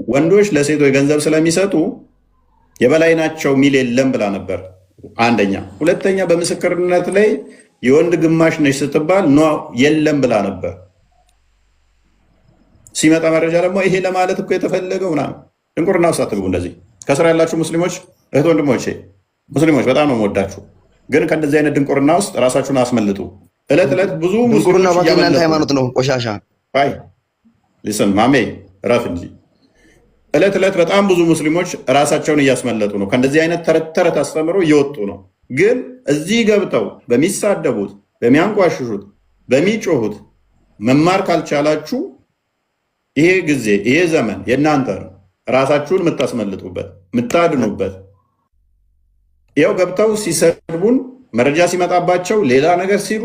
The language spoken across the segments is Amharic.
ወንዶች ለሴቶች ገንዘብ ስለሚሰጡ የበላይ ናቸው ሚል የለም ብላ ነበር። አንደኛ። ሁለተኛ በምስክርነት ላይ የወንድ ግማሽ ነች ስትባል ኖ የለም ብላ ነበር። ሲመጣ መረጃ ደግሞ ይሄ ለማለት እኮ የተፈለገው ምናምን ድንቁርና ውስጥ አትግቡ። እንደዚህ ከስራ ያላችሁ ሙስሊሞች እህት ወንድሞቼ፣ ሙስሊሞች በጣም ነው የምወዳችሁ፣ ግን ከእንደዚህ አይነት ድንቁርና ውስጥ ራሳችሁን አስመልጡ። እለት ዕለት ብዙ ድንቁርና ባከናንተ ሃይማኖት ነው ቆሻሻ። አይ ሊስን ማሜ ረፍ እንጂ እለት ዕለት በጣም ብዙ ሙስሊሞች ራሳቸውን እያስመለጡ ነው። ከእንደዚህ አይነት ተረት ተረት አስተምሮ እየወጡ ነው። ግን እዚህ ገብተው በሚሳደቡት፣ በሚያንቋሽሹት፣ በሚጮሁት መማር ካልቻላችሁ ይሄ ጊዜ ይሄ ዘመን የእናንተ ነው። ራሳችሁን የምታስመልጡበት የምታድኑበት። ይኸው ገብተው ሲሰድቡን መረጃ ሲመጣባቸው ሌላ ነገር ሲሉ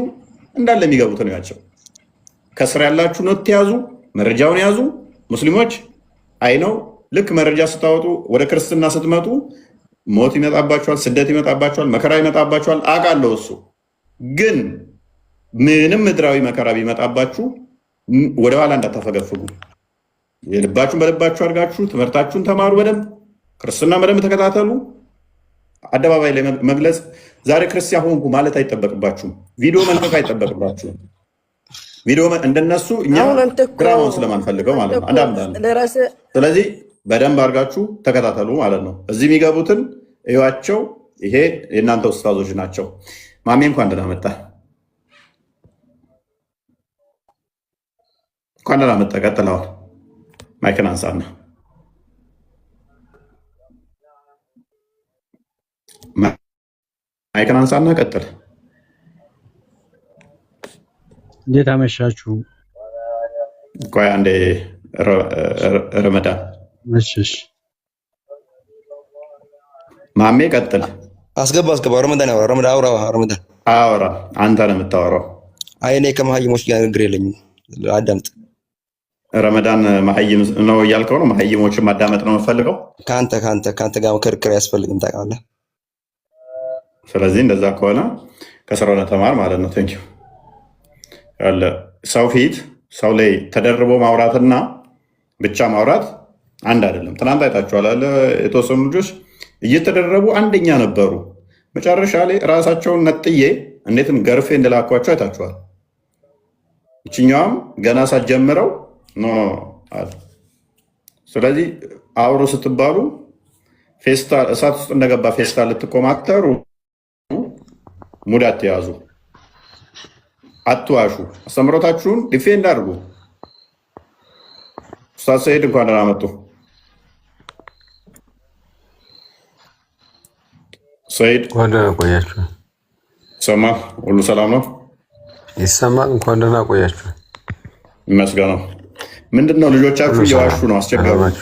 እንዳለ የሚገቡት ነው ያቸው። ከስር ያላችሁ ኖት ያዙ፣ መረጃውን ያዙ። ሙስሊሞች አይነው ልክ መረጃ ስታወጡ ወደ ክርስትና ስትመጡ ሞት ይመጣባቸዋል፣ ስደት ይመጣባቸዋል፣ መከራ ይመጣባቸዋል። አውቃለሁ። እሱ ግን ምንም ምድራዊ መከራ ቢመጣባችሁ ወደኋላ እንዳታፈገፍጉ። የልባችሁን በልባችሁ አድርጋችሁ ትምህርታችሁን ተማሩ። በደንብ ክርስትና በደንብ ተከታተሉ። አደባባይ ላይ መግለጽ ዛሬ ክርስቲያን ሆንኩ ማለት አይጠበቅባችሁም። ቪዲዮ መልቀቅ አይጠበቅባችሁም። ቪዲዮ እንደነሱ እኛ ድራማውን ስለማንፈልገው ማለት ነው። አንዳንድ ስለዚህ በደንብ አድርጋችሁ ተከታተሉ ማለት ነው። እዚህ የሚገቡትን እዩዋቸው። ይሄ የእናንተ ኡስታዞች ናቸው። ማሜ እንኳን ደህና መጣ፣ እንኳን ደህና መጣ። ቀጥለዋል። ማይክን አንሳና ማይክን አንሳና ቀጥል። እንዴት አመሻችሁ? ቆይ አንዴ ረመዳን እሺ፣ ማሜ ቀጥል። አስገባ። ረመዳን ያወራ። ረመዳን አወራ። አንተ ነው የምታወራው። አይ እኔ ከመሀይሞች ጋር ንግግር የለኝም። አዳምጥ። ረመዳን መሀይም ነው እያልከው ነው? መሀይሞችን ማዳመጥ ነው የምፈልገው? ከአንተ ጋር ክርክር አያስፈልግም፣ ታውቃለህ። ስለዚህ እንደዛ ከሆነ ከስራው ተማር ማለት ነው። ቴንኪው። ያለ ሰው ፊት ሰው ላይ ተደርቦ ማውራትና ብቻ ማውራት አንድ አይደለም። ትናንት አይታችኋል አለ የተወሰኑ ልጆች እየተደረቡ አንደኛ ነበሩ። መጨረሻ ላይ ራሳቸውን ነጥዬ እንዴትም ገርፌ እንደላኳቸው አይታችኋል። ይችኛዋም ገና ሳትጀምረው ኖ አለ። ስለዚህ አውሮ ስትባሉ ፌስታል እሳት ውስጥ እንደገባ ፌስታል ልትቆማተሩ ሙድ አትያዙ፣ አትዋሹ። አስተምሮታችሁን ዲፌንድ አድርጉ። ኡስታዝ ሰይድ እንኳን ደህና መጡ። ሰይድ እንኳን ደህና ቆያችሁ። ይሰማል? ሁሉ ሰላም ነው? ይሰማል። እንኳን ደህና ቆያችሁ። ይመስገነው። ምንድን ነው ልጆቻችሁ እየዋሹ ነው? አስቸጋሪ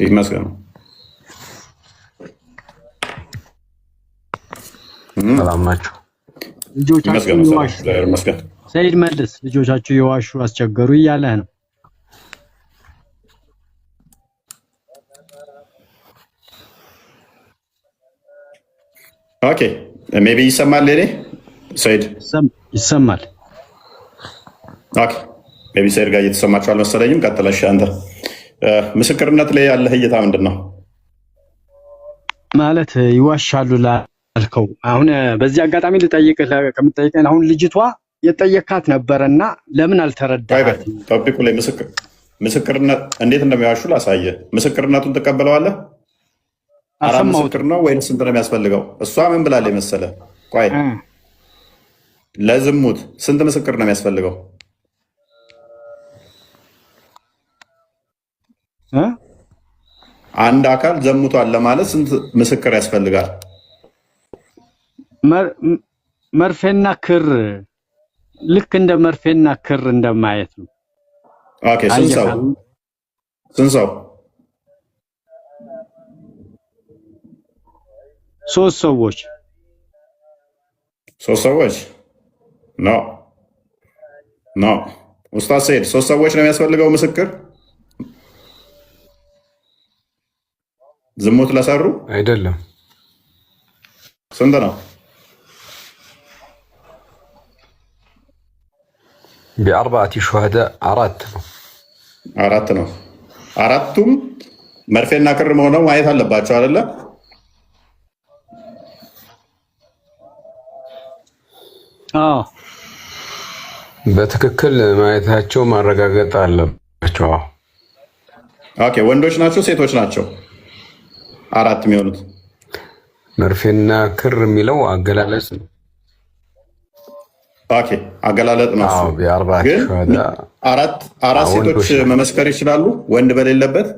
ይመስገነው። ሰላም ናቸው። ልጆቻችሁ የዋሹ ሰይድ መልስ። ልጆቻችሁ የዋሹ አስቸገሩ እያለህ ነው። ኦኬ ሜቢ ይሰማል። ለኔ ሰይድ ይሰማል። ኦኬ ሜቢ ሰይድ ጋር እየተሰማችሁ አልመሰለኝም። ቀጥለሽ አንተ ምስክርነት ላይ ያለህ እይታ ምንድን ነው? ማለት ይዋሻሉ ላልከው አሁን በዚህ አጋጣሚ ልጠይቅህ ከምጠይቀኝ አሁን ልጅቷ የጠየካት ነበረና ለምን አልተረዳህም? ቶፒኩ ላይ ምስክርነት እንዴት እንደሚዋሹ ላሳየህ። ምስክርነቱን ትቀበለዋለህ? አራት ምስክር ነው ወይስ ስንት ነው የሚያስፈልገው? እሷ ምን ብላለች መሰለህ? ቆይ ለዝሙት ስንት ምስክር ነው የሚያስፈልገው? አንድ አካል ዘሙቷል ለማለት ስንት ምስክር ያስፈልጋል? መርፌና ክር ልክ እንደ መርፌና ክር እንደማየት ነው። ኦኬ ስንት ሰው? ሶስት ሰዎች ኖ ኡስታዝ ሰይድ ሶስት ሰዎች ነው የሚያስፈልገው ምስክር ዝሙት ለሰሩ አይደለም። ስንት ነው? بأربعة شهداء አራት ነው። አራቱም መርፌና ክር መሆነው ማየት አለባቸው አይደለ? አዎ በትክክል ማየታቸው ማረጋገጥ አለባቸው። ኦኬ። ወንዶች ናቸው ሴቶች ናቸው አራት የሚሆኑት? መርፌና ክር የሚለው አገላለጽ ነው። ኦኬ አገላለጥ ነው። ግን አራት ሴቶች መመስከር ይችላሉ ወንድ በሌለበት?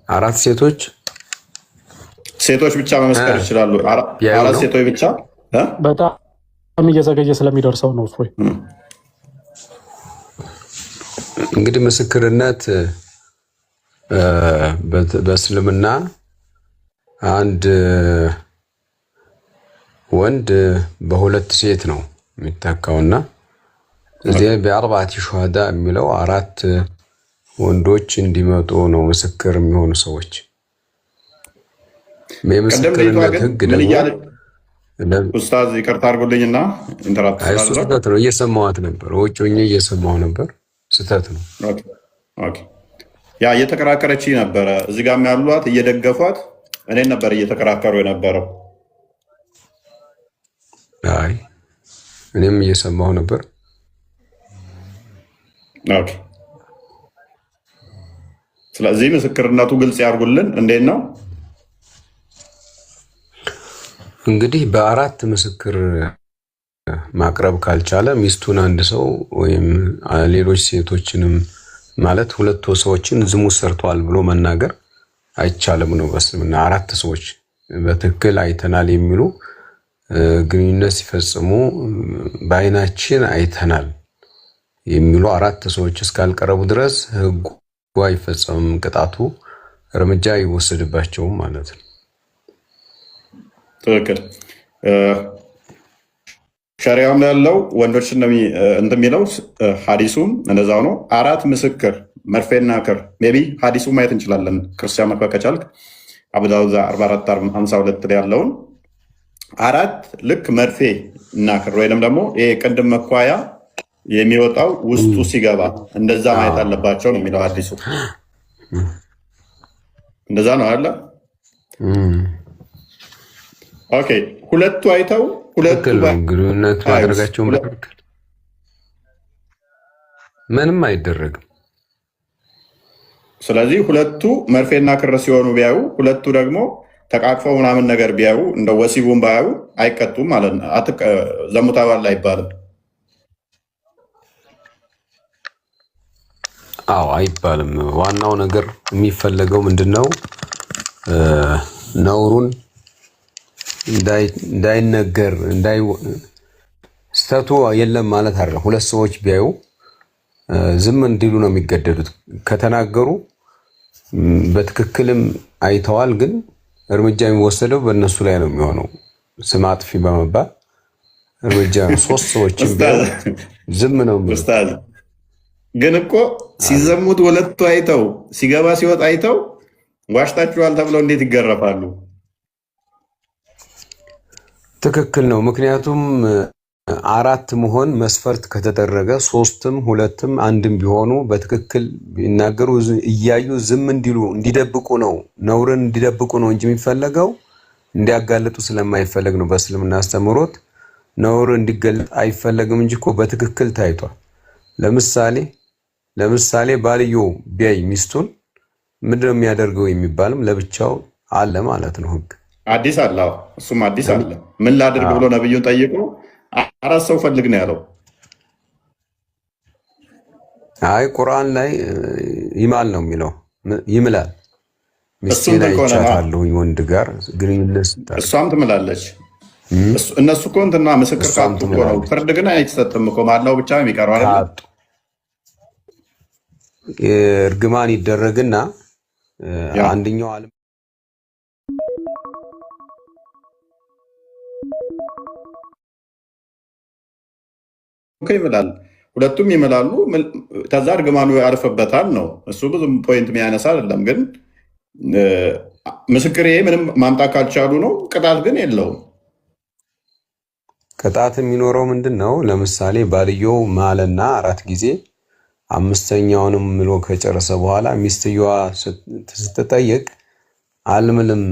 አራት ሴቶች ብቻ መመስከር ይችላሉ። አራት ሴቶች ብቻ በጣም እየዘገየ ስለሚደርሰው ነው። እፎይ እንግዲህ ምስክርነት በእስልምና አንድ ወንድ በሁለት ሴት ነው የሚተካውና እዚህ በአርባዕቲ ሹሃዳ የሚለው አራት ወንዶች እንዲመጡ ነው ምስክር የሚሆኑ ሰዎች። የምስክርነት ህግ ደግሞ ኡስታዝ ይቅርታ አድርጉልኝና ኢንተራፕት ስህተት ነው። እየሰማኋት ነበር፣ ውጭ ሆኜ እየሰማሁ ነበር። ስህተት ነው። ያ እየተከራከረች ነበረ። እዚህ ጋር ያሏት እየደገፏት እኔን ነበር እየተከራከሩ የነበረው። አይ እኔም እየሰማሁ ነበር። ኦኬ። ስለዚህ ምስክርነቱ ግልጽ ያርጉልን። እንዴት ነው እንግዲህ በአራት ምስክር ማቅረብ ካልቻለ ሚስቱን አንድ ሰው ወይም ሌሎች ሴቶችንም ማለት ሁለት ሰዎችን ዝሙት ሰርተዋል ብሎ መናገር አይቻልም ነው በእስልምና። አራት ሰዎች በትክክል አይተናል የሚሉ ግንኙነት ሲፈጽሙ በአይናችን አይተናል የሚሉ አራት ሰዎች እስካልቀረቡ ድረስ ህጉ አይፈጸምም፣ ቅጣቱ እርምጃ ይወሰድባቸውም ማለት ነው። ትክክል። ሸሪዓም ያለው ወንዶች እንደሚለው ሀዲሱም እንደዛው ነው። አራት ምስክር መርፌና ክር ሜይ ቢ ሀዲሱ ማየት እንችላለን። ክርስቲያን መክፈት ከቻልክ አቡ ዳውድ 4452 ላይ ያለውን አራት ልክ መርፌ እና ክር ወይንም ደግሞ ይሄ ቅንድም መኳያ የሚወጣው ውስጡ ሲገባ እንደዛ ማየት አለባቸው ነው የሚለው ሀዲሱ። እንደዛ ነው አለ። ኦኬ። ሁለቱ አይተው ሁለቱ ግንኙነት ማድረጋቸው ምንም አይደረግም። ስለዚህ ሁለቱ መርፌና ክር ሲሆኑ ቢያዩ፣ ሁለቱ ደግሞ ተቃቅፈው ምናምን ነገር ቢያዩ እንደ ወሲቡን ባያዩ አይቀጡም ማለት ነው። ዘሙታባል አይባልም። አዎ አይባልም። ዋናው ነገር የሚፈለገው ምንድነው? ነውሩን እንዳይነገር ስተቱ የለም ማለት አይደለም። ሁለት ሰዎች ቢያዩ ዝም እንዲሉ ነው የሚገደዱት። ከተናገሩ በትክክልም አይተዋል፣ ግን እርምጃ የሚወሰደው በእነሱ ላይ ነው የሚሆነው። ስም አጥፊ በመባል እርምጃ ነው። ሶስት ሰዎችም ቢያዩ ዝም ነው የሚሉት። ግን እኮ ሲዘሙት ሁለቱ አይተው ሲገባ ሲወጣ አይተው ዋሽታችኋል ተብለው እንዴት ይገረፋሉ? ትክክል ነው። ምክንያቱም አራት መሆን መስፈርት ከተደረገ ሶስትም ሁለትም አንድም ቢሆኑ በትክክል ቢናገሩ እያዩ ዝም እንዲሉ እንዲደብቁ ነው፣ ነውርን እንዲደብቁ ነው እንጂ የሚፈለገው እንዲያጋልጡ ስለማይፈለግ ነው። በእስልምና አስተምህሮት ነውር እንዲገለጥ አይፈለግም እንጂ እኮ በትክክል ታይቷል። ለምሳሌ ባልዮ ቢያይ ሚስቱን ምንድነው የሚያደርገው የሚባልም ለብቻው አለ ማለት ነው ህግ። አዲስ አለ። እሱም አዲስ አለ። ምን ላድርግ ብሎ ነብዩን ጠይቆ አራት ሰው ፈልግ ነው ያለው። አይ ቁርአን ላይ ይማል ነው የሚለው፣ ይምላል። ሚስቴን አይቻታለሁ ወንድ ጋር ግንኙነት ስታደርግ እሷም ትምላለች። እነሱ እኮ እንትና ምስክር ካጡ እኮ ነው። ፍርድ ግን አይሰጥም እኮ ማላው ብቻ የሚቀረው አይደል? እርግማን ይደረግና አንደኛው ዓለም ይምላል፣ ሁለቱም ይምላሉ። ከዛ እርግማኑ ያርፍበታል ነው። እሱ ብዙም ፖይንት የሚያነሳ አይደለም፣ ግን ምስክሬ ምንም ማምጣት ካልቻሉ ነው። ቅጣት ግን የለውም። ቅጣት የሚኖረው ምንድን ነው? ለምሳሌ ባልየው ማለና 4 ጊዜ 5ኛውንም ምሎ ከጨረሰ በኋላ ሚስትየዋ ስትጠየቅ አልምልም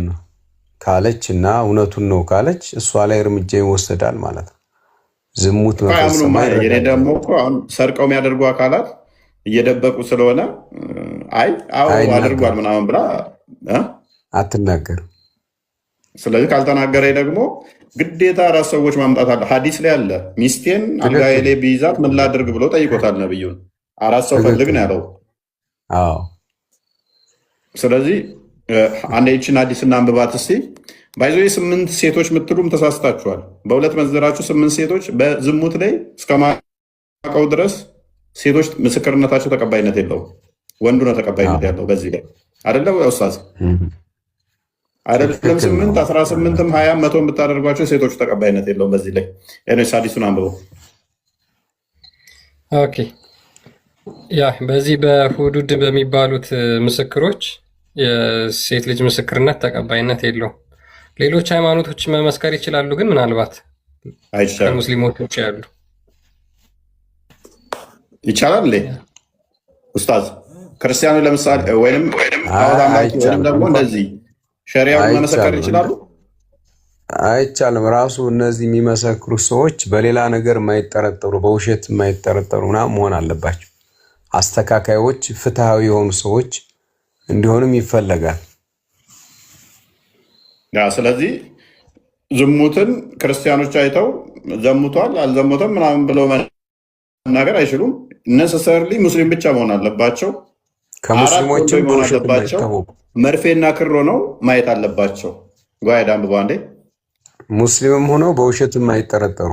ካለች እና እውነቱን ነው ካለች እሷ ላይ እርምጃ ይወሰዳል ማለት ነው። ዝሙት መፈጸም የኔ ደግሞ እኮ አሁን ሰርቀው የሚያደርጉ አካላት እየደበቁ ስለሆነ አዎ አድርጓል ምናምን ብላ አትናገርም። ስለዚህ ካልተናገረ ደግሞ ግዴታ 4 ሰዎች ማምጣት አለ። ሐዲስ ላይ አለ። ሚስቴን አልጋዬ ላይ ቢይዛት ምን ላድርግ ብሎ ጠይቆታል ነብዩን። 4 ሰው ፈልግ ነው ያለው። አዎ። ስለዚህ አንድ ይችን ሐዲስና አንብባት እስቲ። ባይዞ 8 ሴቶች ምትሉም ተሳስታችኋል። በሁለት መዘራችሁ 8 ሴቶች በዝሙት ላይ እስከማቀው ድረስ ሴቶች ምስክርነታቸው ተቀባይነት የለውም። ወንዱ ነው ተቀባይነት ያለው በዚህ ላይ አይደለ ኡስታዝ? አይደለም 8 18ም 20 100 የምታደርጓቸው ሴቶች ተቀባይነት የለውም በዚህ ላይ። እኔስ ሐዲሱን አንብበው። ኦኬ ያ በዚህ በሁዱድ በሚባሉት ምስክሮች የሴት ልጅ ምስክርነት ተቀባይነት የለውም። ሌሎች ሃይማኖቶች መመስከር ይችላሉ፣ ግን ምናልባት ሙስሊሞች ውጭ ያሉ ይቻላል ኡስታዝ። ክርስቲያኑ ለምሳሌ ወይንም ደግሞ እንደዚህ ሸሪዓውን መመስከር ይችላሉ? አይቻልም። ራሱ እነዚህ የሚመሰክሩ ሰዎች በሌላ ነገር የማይጠረጠሩ በውሸት የማይጠረጠሩ ምናምን መሆን አለባቸው። አስተካካዮች፣ ፍትሃዊ የሆኑ ሰዎች እንዲሆንም ይፈለጋል። ስለዚህ ዝሙትን ክርስቲያኖች አይተው ዘሙቷል አልዘሙትም ምናምን ብለው መናገር አይችሉም። ነሰሰርሊ ሙስሊም ብቻ መሆን አለባቸው። ከሙስሊሞችም በውሸት አለባቸው። መርፌና ክሮ ነው ማየት አለባቸው። ጓይዳ አንብባ እንዴ። ሙስሊምም ሆነው በውሸት የማይጠረጠሩ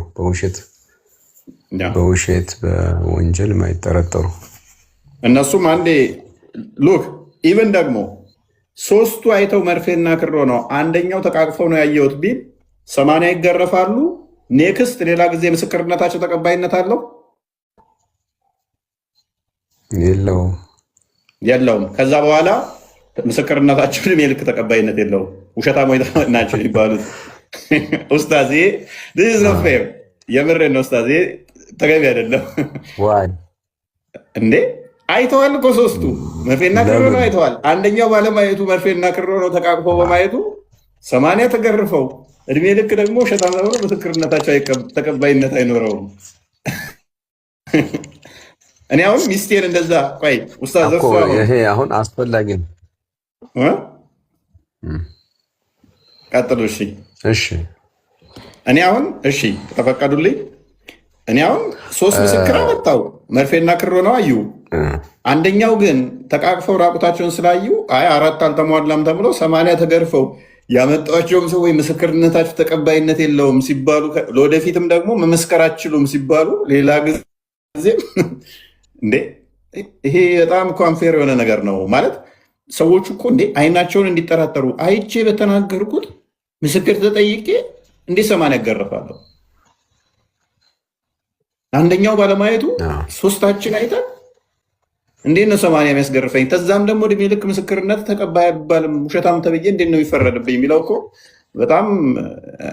በውሸት በወንጀል የማይጠረጠሩ እነሱም አንዴ ሉክ ኢቨን ደግሞ 3ቱ አይተው መርፌና ክሮ ነው አንደኛው ተቃቅፈው ነው ያየሁት ቢል 80 ይገረፋሉ። ኔክስት ሌላ ጊዜ ምስክርነታቸው ተቀባይነት አለው የለውም። ከዛ በኋላ ምስክርነታቸው ዕድሜ ልክ ተቀባይነት የለውም። ውሸታሞች ናቸው የሚባሉት። ኡስታዝ የምሬን ነው ኡስታዝ፣ ተገቢ አይደለም እንዴ። አይተዋል እኮ 3ቱ መርፌና ክሮ ነው አይተዋል። አንደኛው ባለማየቱ መርፌና ክሮ ነው ተቃቅፎ በማየቱ 80 ተገርፈው ዕድሜ ልክ ደግሞ ውሸታም ነው፣ ምስክርነታቸው ተቀባይነት አይኖረውም። እኔ አሁን ሚስቴን እንደዛ ቆይ ኡስታዝ ይሄ አሁን አስፈላጊ ነው። ቀጥሉ። እሺ እኔ አሁን ተፈቀዱልኝ። እኔ አሁን 3 ምስክር አመጣው መርፌና ክሮ ነው አዩ። አንደኛው ግን ተቃቅፈው ራቁታቸውን ስላዩ 4 አልተሟላም ተብሎ 80 ተገርፈው ያመጣቸውም ሰዎች ምስክርነታቸው ተቀባይነት የለውም ሲባሉ፣ ለወደፊትም ደግሞ መመስከር አትችሉም ሲባሉ ሌላ ጊዜ እንዴ ይሄ በጣም ኮንፌር የሆነ ነገር ነው ማለት። ሰዎቹ እኮ እንዴ አይናቸውን እንዲጠራጠሩ አይቼ በተናገርኩት ምስክር ተጠይቄ እንዴ 80 ያገረፋለሁ። አንደኛው ባለማየቱ 3ታችን አይተን እንዴት ነው 80 የሚያስገርፈኝ? ተዛም ደግሞ ዕድሜ ልክ ምስክርነት ተቀባይ አይባልም ውሸታም ተብዬ እንዴት ነው የሚፈረድብኝ የሚለው እኮ በጣም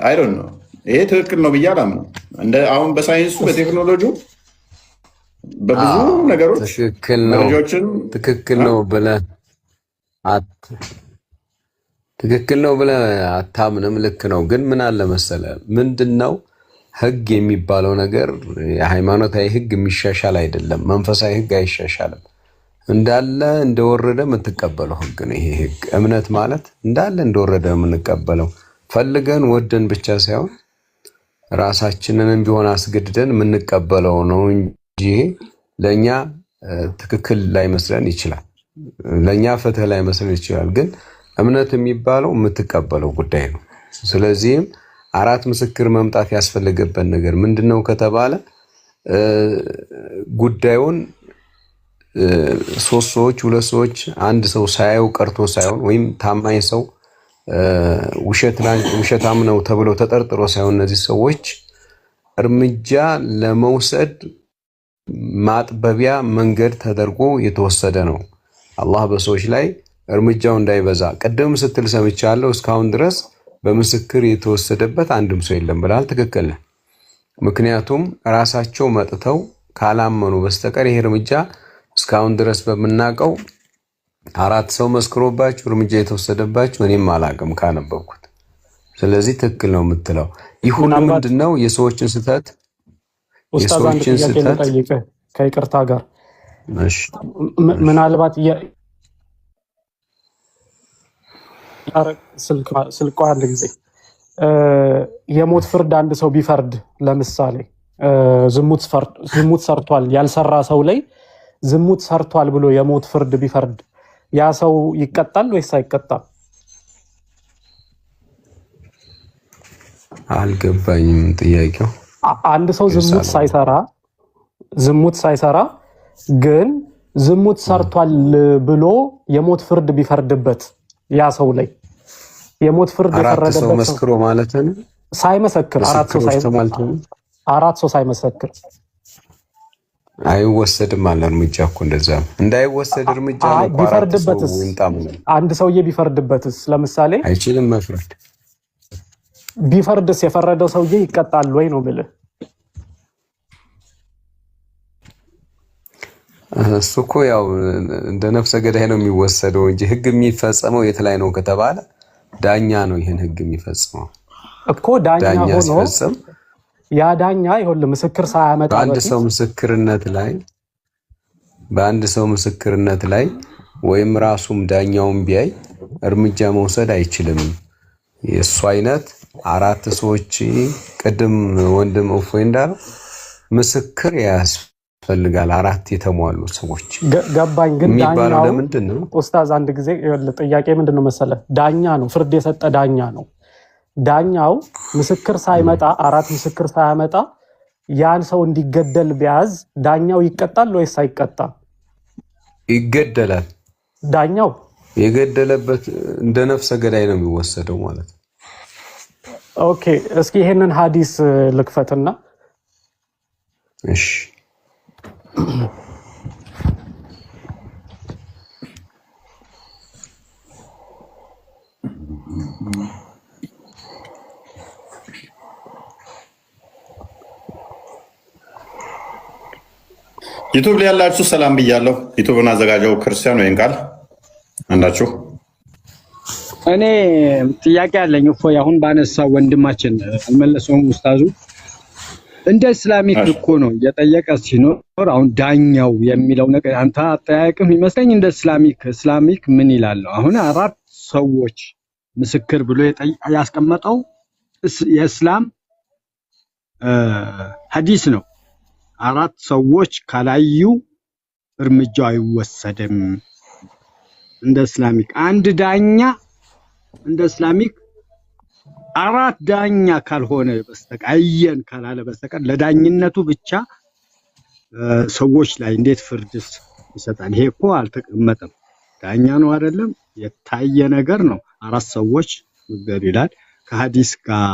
አይዶን ነው። ይሄ ትክክል ነው ብዬ አላምነው። አሁን በሳይንሱ በቴክኖሎጂው በብዙ ነገሮች ትክክል ነው ብለህ አታምንም። ልክ ነው። ግን ምን አለ መሰለህ፣ ምንድነው ህግ የሚባለው ነገር የሃይማኖታዊ ህግ የሚሻሻል አይደለም። መንፈሳዊ ህግ አይሻሻልም። እንዳለ እንደወረደ የምትቀበለው ህግ ነው። ይሄ ህግ እምነት ማለት እንዳለ እንደወረደ የምንቀበለው ፈልገን ወደን ብቻ ሳይሆን ራሳችንንም ቢሆን አስገድደን የምንቀበለው ነው እንጂ ለእኛ ትክክል ላይመስለን ይችላል። ለእኛ ፍትህ ላይመስለን ይችላል። ግን እምነት የሚባለው የምትቀበለው ጉዳይ ነው። ስለዚህም 4 ምስክር መምጣት ያስፈልገበት ነገር ምንድን ነው ከተባለ ጉዳዩን 3 ሰዎች 2 ሰዎች 1 ሰው ሳያዩ ቀርቶ ሳይሆን ወይም ታማኝ ሰው ውሸታም ነው ተብለው ተጠርጥሮ ሳይሆን እነዚህ ሰዎች እርምጃ ለመውሰድ ማጥበቢያ መንገድ ተደርጎ የተወሰደ ነው። አላህ በሰዎች ላይ እርምጃው እንዳይበዛ ቀደም ስትል ሰምቻለሁ። እስካሁን ድረስ በምስክር የተወሰደበት አንድም ሰው የለም ብላል። ትክክል ነህ። ምክንያቱም ራሳቸው መጥተው ካላመኑ በስተቀር ይሄ እርምጃ እስካሁን ድረስ በመናቀው 4 ሰው መስክሮባችሁ እርምጃ የተወሰደባችሁ እኔም አላቅም ካነበብኩት። ስለዚህ ትክክል ነው የምትለው ይህ ሁሉ ምንድነው? የሰዎችን ስህተት ኡስታዝ አንድ ጥያቄ ልጠይቅህ ከይቅርታ ጋር። እሺ ምናልባት ስልኳ አንድ ጊዜ የሞት ፍርድ አንድ ሰው ቢፈርድ ለምሳሌ ዝሙት ሰርቷል ያልሰራ ሰው ላይ ዝሙት ሰርቷል ብሎ የሞት ፍርድ ቢፈርድ ያ ሰው ይቀጣል ወይስ አይቀጣም? አልገባኝም ጥያቄው። አንድ ሰው ዝሙት ሳይሰራ ግን ዝሙት ሰርቷል ብሎ የሞት ፍርድ ቢፈርድበት ያ ሰው ላይ የሞት ፍርድ የፈረደበት ሰው መስክሮ ማለት ነው ሳይመሰክር 4 ሰው ሳይመሰክር አይወሰድም አለ እርምጃ እኮ እንደዛ እንዳይወሰድ እርምጃ ነው። ቢፈርድበትስ አንድ ሰውዬ ቢፈርድበትስ ለምሳሌ አይችልም መፍረድ። ቢፈርድስ የፈረደው ሰውዬ ይቀጣል ወይ ነው ብለህ? እሱ እኮ ያው እንደ ነፍሰ ገዳይ ነው የሚወሰደው እንጂ ህግ የሚፈጸመው የት ላይ ነው ከተባለ ዳኛ ነው ይሄን ህግ የሚፈጽመው እኮ ዳኛ ሆኖ ያ ዳኛ ይሁን ምስክር ሳያመጣ በአንድ ሰው ምስክርነት ላይ ወይም ራሱም ዳኛውን ቢያይ እርምጃ መውሰድ አይችልም። የሱ አይነት 4 ሰዎች ቅድም ወንድም እፎይ እንዳለው ምስክር ያስፈልጋል። 4 የተሟሉ ሰዎች ገባኝ። ግን ዳኛው ለምንድን ነው ኡስታዝ አንድ ጊዜ ጥያቄ ምንድነው መሰለ ዳኛ ነው ፍርድ የሰጠ ዳኛ ነው። ዳኛው ምስክር ሳይመጣ 4 ምስክር ሳያመጣ ያን ሰው እንዲገደል ቢያዝ ዳኛው ይቀጣል ወይስ አይቀጣም? ይገደላል። ዳኛው የገደለበት እንደ ነፍሰ ገዳይ ነው የሚወሰደው ማለት ነው። ኦኬ እስኪ ይሄንን ሐዲስ ልክፈትና እሺ ዩቲዩብ ላይ ያላችሁ ሰላም ብያለሁ። ዩቲዩብን አዘጋጀው ክርስቲያን ወይን ቃል አንዳችሁ እኔ ጥያቄ አለኝ። እፎይ አሁን ባነሳው ወንድማችን አልመለሰውም ኡስታዙ እንደ እስላሚክ እኮ ነው እየጠየቀ ሲኖር አሁን ዳኛው የሚለው ነገር አንተ አጠያየቅም ይመስለኝ እንደ እስላሚክ ምን ይላል? አሁን 4 ሰዎች ምስክር ብሎ ያስቀመጠው የእስላም ሐዲስ ነው። 4 ሰዎች ካላዩ እርምጃው አይወሰድም። እንደ እስላሚክ አንድ ዳኛ እንደ እስላሚክ 4 ዳኛ ካልሆነ በስተቀር አየን ካላለ በስተቀር ለዳኝነቱ ብቻ ሰዎች ላይ እንዴት ፍርድስ ይሰጣል? ይሄ እኮ አልተቀመጠም። ዳኛ ነው አይደለም የታየ ነገር ነው። 4 ሰዎች ይገር ይላል ከሐዲስ ጋር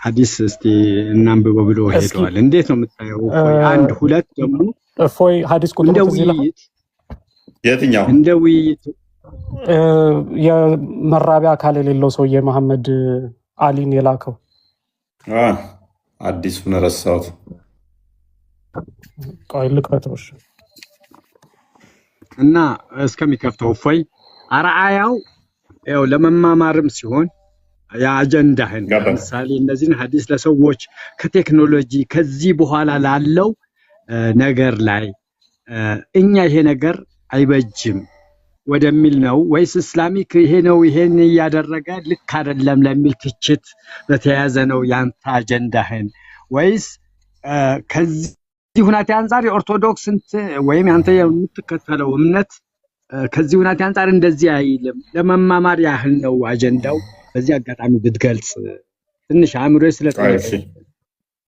ሐዲስ እስቲ እናንብበው ብሎ ሄደዋል። እንዴት ነው የምታየው? አንድ ሁለት ደግሞ እፎይ ሐዲስ ቁጥሩ ይላል የትኛው እንደ ውይይት የመራቢያ አካል የሌለው ሰውዬ መሐመድ አሊን የላከው አዲሱን ረሳሁት። ቆይ ልክፈተው እና እስከሚከፍተው እፎይ አርአያው ያው ለመማማርም ሲሆን የአጀንዳህን ለምሳሌ እነዚህን ሐዲስ ለሰዎች ከቴክኖሎጂ ከዚህ በኋላ ላለው ነገር ላይ እኛ ይሄ ነገር አይበጅም ወደሚል ነው ወይስ እስላሚክ ይሄ ነው ይሄን ያደረገ ልክ አይደለም ለሚል ትችት በተያያዘ ነው ያንተ አጀንዳህን? ወይስ ከዚህ ሁኔታ አንፃር የኦርቶዶክስ ወይም ያንተ የምትከተለው እምነት ከዚህ ሁኔታ አንፃር እንደዚህ አይልም ለመማማር ያህል ነው አጀንዳው? በዚህ አጋጣሚ ብትገልጽ ትንሽ አእምሮዬ ስለተጠየቀ